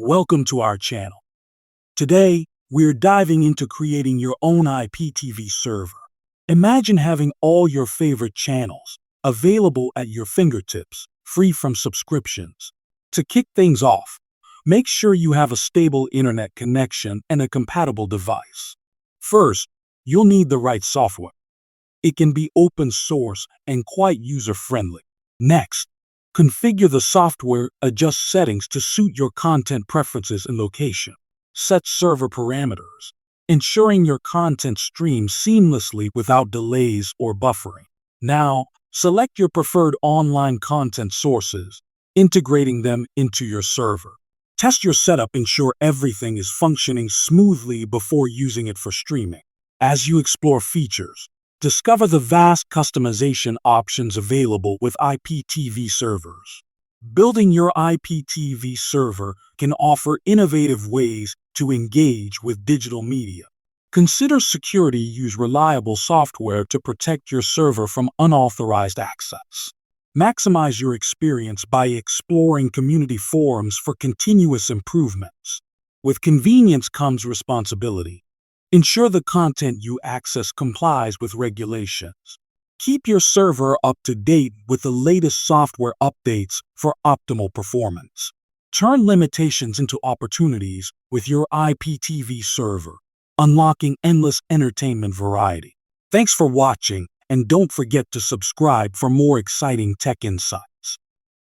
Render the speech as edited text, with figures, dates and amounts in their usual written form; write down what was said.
Welcome to our channel. Today, we're diving into creating your own IPTV server. Imagine having all your favorite channels available at your fingertips, free from subscriptions. To kick things off, make sure you have a stable internet connection and a compatible device. First, you'll need the right software. It can be open source and quite user-friendly. Next, configure the software, adjust settings to suit your content preferences and location. Set server parameters, ensuring your content streams seamlessly without delays or buffering. Now, select your preferred online content sources, integrating them into your server. Test your setup, ensure everything is functioning smoothly before using it for streaming. As you explore features, discover the vast customization options available with IPTV servers. Building your IPTV server can offer innovative ways to engage with digital media. Consider security. Use reliable software to protect your server from unauthorized access. Maximize your experience by exploring community forums for continuous improvements. With convenience comes responsibility. Ensure the content you access complies with regulations. Keep your server up to date with the latest software updates for optimal performance. Turn limitations into opportunities with your IPTV server, unlocking endless entertainment variety. Thanks for watching, and don't forget to subscribe for more exciting tech insights.